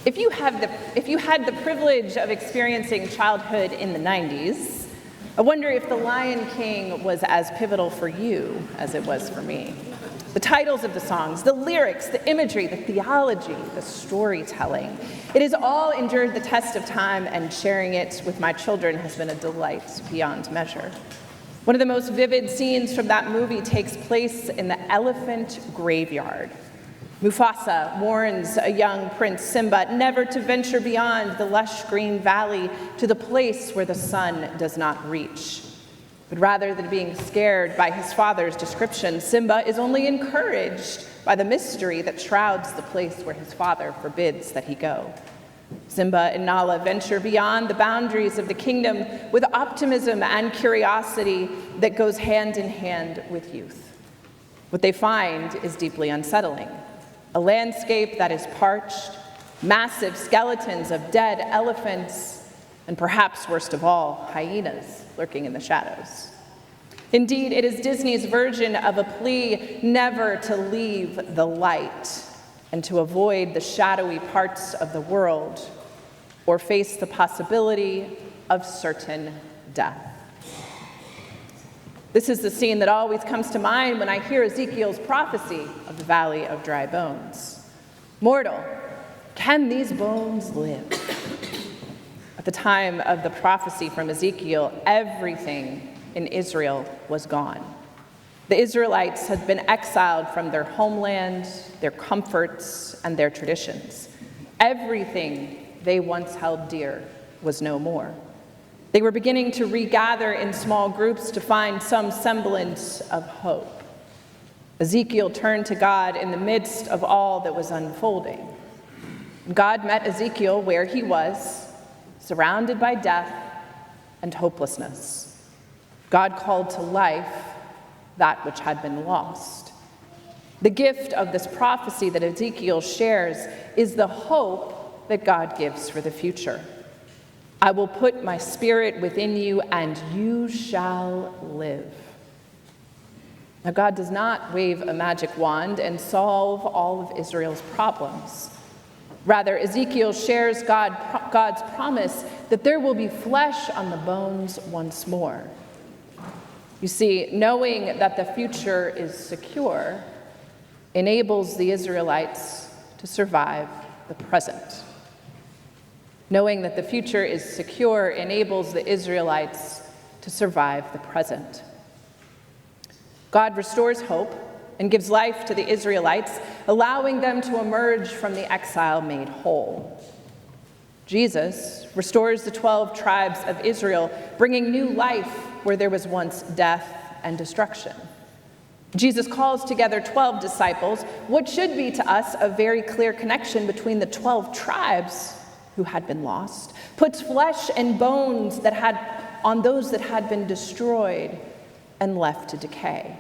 If you had the privilege of experiencing childhood in the 90s, I wonder if The Lion King was as pivotal for you as it was for me. The titles of the songs, the lyrics, the imagery, the theology, the storytelling. It has all endured the test of time, and sharing it with my children has been a delight beyond measure. One of the most vivid scenes from that movie takes place in the elephant graveyard. Mufasa warns a young Prince Simba never to venture beyond the lush green valley to the place where the sun does not reach. But rather than being scared by his father's description, Simba is only encouraged by the mystery that shrouds the place where his father forbids that he go. Simba and Nala venture beyond the boundaries of the kingdom with optimism and curiosity that goes hand in hand with youth. What they find is deeply unsettling. A landscape that is parched, massive skeletons of dead elephants, and perhaps worst of all, hyenas lurking in the shadows. Indeed, it is Disney's version of a plea never to leave the light and to avoid the shadowy parts of the world or face the possibility of certain death. This is the scene that always comes to mind when I hear Ezekiel's prophecy of the Valley of Dry Bones. Mortal, can these bones live? At the time of the prophecy from Ezekiel, everything in Israel was gone. The Israelites had been exiled from their homeland, their comforts, and their traditions. Everything they once held dear was no more. They were beginning to regather in small groups to find some semblance of hope. Ezekiel turned to God in the midst of all that was unfolding. God met Ezekiel where he was, surrounded by death and hopelessness. God called to life that which had been lost. The gift of this prophecy that Ezekiel shares is the hope that God gives for the future. I will put my spirit within you, and you shall live. Now, God does not wave a magic wand and solve all of Israel's problems. Rather, Ezekiel shares God's promise that there will be flesh on the bones once more. You see, knowing that the future is secure enables the Israelites to survive the present. Knowing that the future is secure enables the Israelites to survive the present. God restores hope and gives life to the Israelites, allowing them to emerge from the exile made whole. Jesus restores the 12 tribes of Israel, bringing new life where there was once death and destruction. Jesus calls together 12 disciples, what should be to us a very clear connection between the 12 tribes who had been lost, puts flesh and bones on those that had been destroyed and left to decay.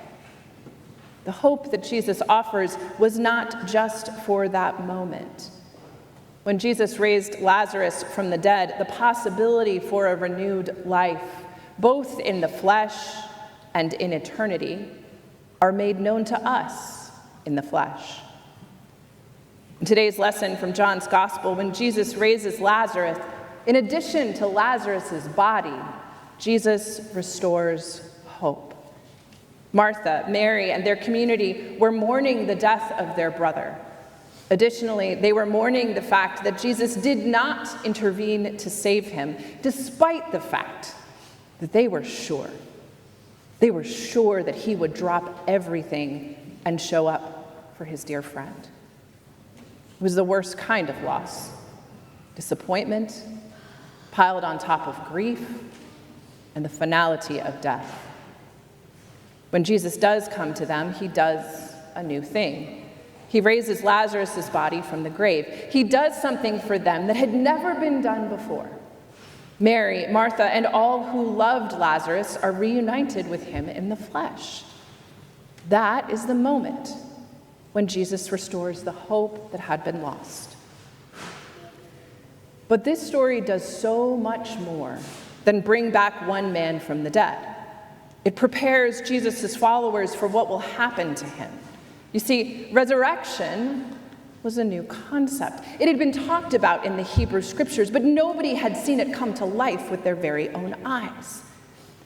The hope that Jesus offers was not just for that moment. When Jesus raised Lazarus from the dead, the possibility for a renewed life, both in the flesh and in eternity, are made known to us in the flesh. In today's lesson from John's Gospel, when Jesus raises Lazarus, in addition to Lazarus' body, Jesus restores hope. Martha, Mary, and their community were mourning the death of their brother. Additionally, they were mourning the fact that Jesus did not intervene to save him, despite the fact that they were sure. They were sure that he would drop everything and show up for his dear friend. It was the worst kind of loss. Disappointment, piled on top of grief, and the finality of death. When Jesus does come to them, he does a new thing. He raises Lazarus' body from the grave. He does something for them that had never been done before. Mary, Martha, and all who loved Lazarus are reunited with him in the flesh. That is the moment when Jesus restores the hope that had been lost. But this story does so much more than bring back one man from the dead. It prepares Jesus' followers for what will happen to him. You see, resurrection was a new concept. It had been talked about in the Hebrew scriptures, but nobody had seen it come to life with their very own eyes.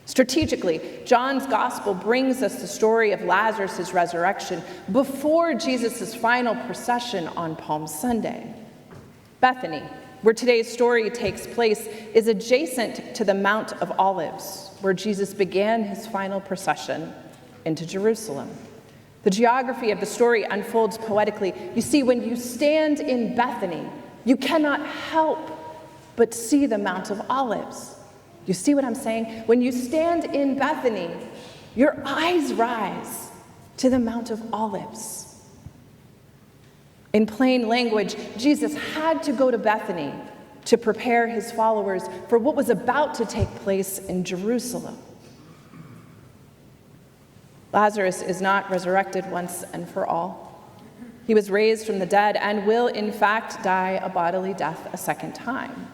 Strategically, John's gospel brings us the story of Lazarus' resurrection before Jesus' final procession on Palm Sunday. Bethany, where today's story takes place, is adjacent to the Mount of Olives, where Jesus began his final procession into Jerusalem. The geography of the story unfolds poetically. You see, when you stand in Bethany, you cannot help but see the Mount of Olives. You see what I'm saying? When you stand in Bethany, your eyes rise to the Mount of Olives. In plain language, Jesus had to go to Bethany to prepare his followers for what was about to take place in Jerusalem. Lazarus is not resurrected once and for all. He was raised from the dead and will, in fact, die a bodily death a second time.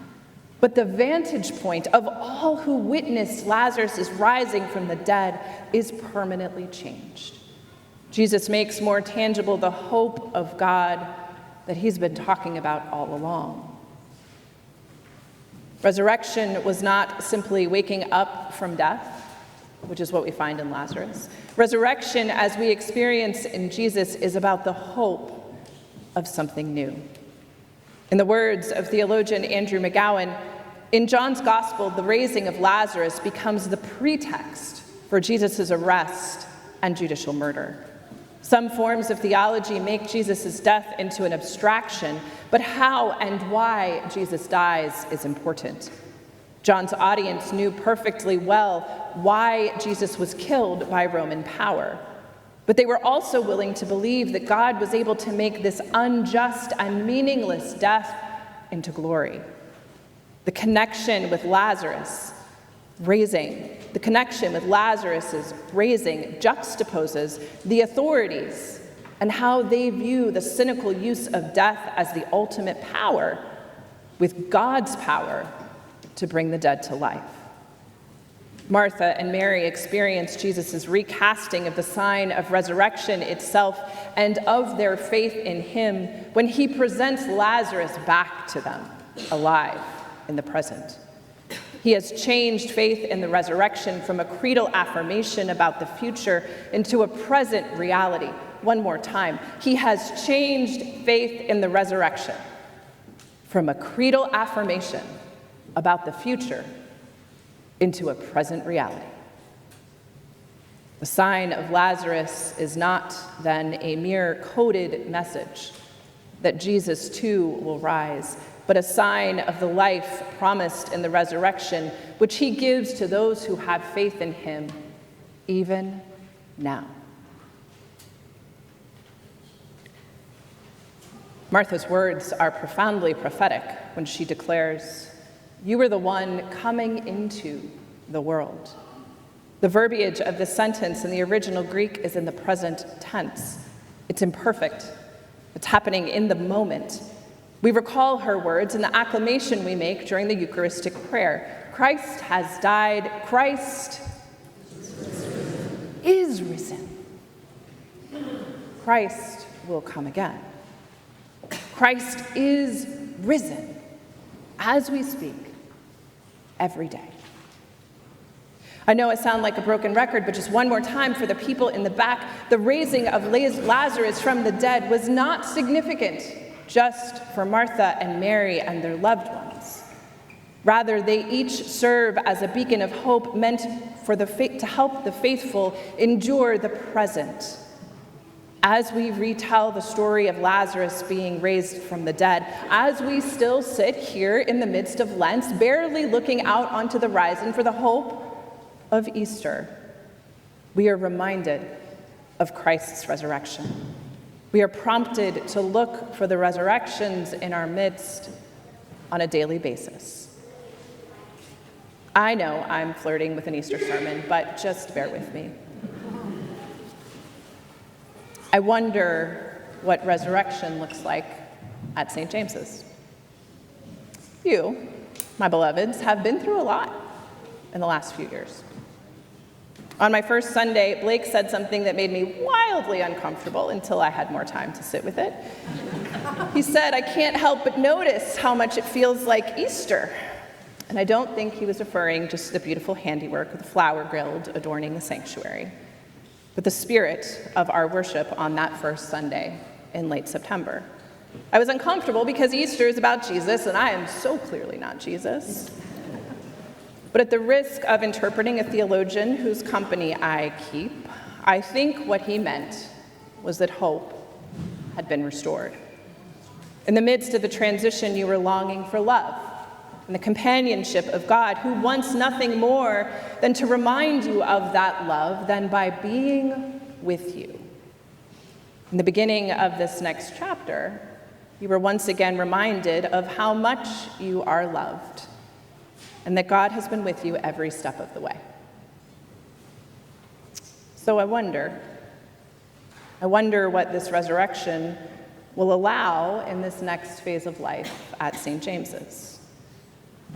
But the vantage point of all who witnessed Lazarus' rising from the dead is permanently changed. Jesus makes more tangible the hope of God that he's been talking about all along. Resurrection was not simply waking up from death, which is what we find in Lazarus. Resurrection, as we experience in Jesus, is about the hope of something new. In the words of theologian Andrew McGowan, in John's gospel, the raising of Lazarus becomes the pretext for Jesus' arrest and judicial murder. Some forms of theology make Jesus' death into an abstraction, but how and why Jesus dies is important. John's audience knew perfectly well why Jesus was killed by Roman power, but they were also willing to believe that God was able to make this unjust and meaningless death into glory. The connection with Lazarus' raising juxtaposes the authorities and how they view the cynical use of death as the ultimate power with God's power to bring the dead to life. Martha and Mary experienced Jesus' recasting of the sign of resurrection itself and of their faith in him when he presents Lazarus back to them, alive in the present. He has changed faith in the resurrection from a creedal affirmation about the future into a present reality. One more time. He has changed faith in the resurrection from a creedal affirmation about the future into a present reality. The sign of Lazarus is not then a mere coded message that Jesus too will rise, but a sign of the life promised in the resurrection, which he gives to those who have faith in him, even now. Martha's words are profoundly prophetic when she declares, "You are the one coming into the world." The verbiage of this sentence in the original Greek is in the present tense. It's imperfect. It's happening in the moment. We recall her words in the acclamation we make during the Eucharistic prayer. Christ has died. Christ is risen. Christ will come again. Christ is risen as we speak every day. I know I sound like a broken record, but just one more time for the people in the back, the raising of Lazarus from the dead was not significant just for Martha and Mary and their loved ones. Rather, they each serve as a beacon of hope meant for to help the faithful endure the present. As we retell the story of Lazarus being raised from the dead, as we still sit here in the midst of Lent, barely looking out onto the horizon for the hope of Easter, we are reminded of Christ's resurrection. We are prompted to look for the resurrections in our midst on a daily basis. I know I'm flirting with an Easter sermon, but just bear with me. I wonder what resurrection looks like at St. James's. You, my beloveds, have been through a lot in the last few years. On my first Sunday, Blake said something that made me wildly uncomfortable until I had more time to sit with it. He said, "I can't help but notice how much it feels like Easter." And I don't think he was referring just to the beautiful handiwork of the flower guild adorning the sanctuary, but the spirit of our worship on that first Sunday in late September. I was uncomfortable because Easter is about Jesus, and I am so clearly not Jesus. But at the risk of interpreting a theologian whose company I keep, I think what he meant was that hope had been restored. In the midst of the transition, you were longing for love and the companionship of God, who wants nothing more than to remind you of that love than by being with you. In the beginning of this next chapter, you were once again reminded of how much you are loved, and that God has been with you every step of the way. So I wonder what this resurrection will allow in this next phase of life at St. James's.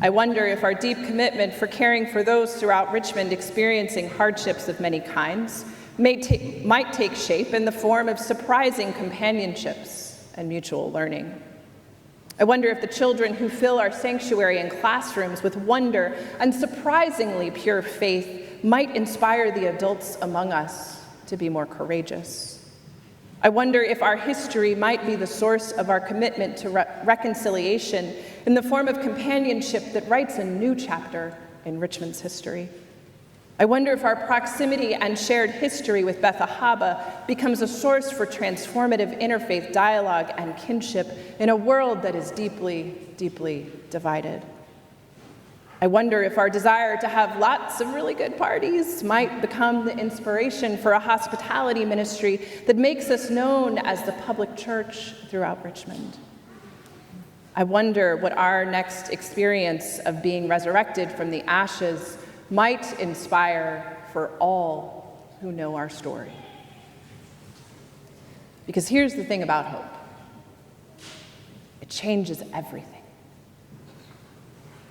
I wonder if our deep commitment for caring for those throughout Richmond experiencing hardships of many kinds might take shape in the form of surprising companionships and mutual learning. I wonder if the children who fill our sanctuary and classrooms with wonder and surprisingly pure faith might inspire the adults among us to be more courageous. I wonder if our history might be the source of our commitment to reconciliation in the form of companionship that writes a new chapter in Richmond's history. I wonder if our proximity and shared history with Beth Ahaba becomes a source for transformative interfaith dialogue and kinship in a world that is deeply, deeply divided. I wonder if our desire to have lots of really good parties might become the inspiration for a hospitality ministry that makes us known as the public church throughout Richmond. I wonder what our next experience of being resurrected from the ashes might inspire for all who know our story. Because here's the thing about hope. It changes everything.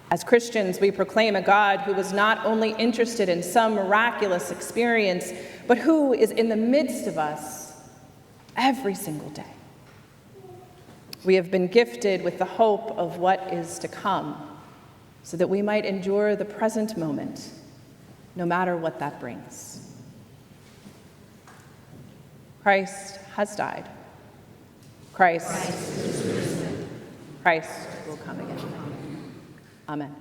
As Christians, we proclaim a God who was not only interested in some miraculous experience, but who is in the midst of us every single day. We have been gifted with the hope of what is to come, so that we might endure the present moment, no matter what that brings. Christ has died. Christ will come again. Amen.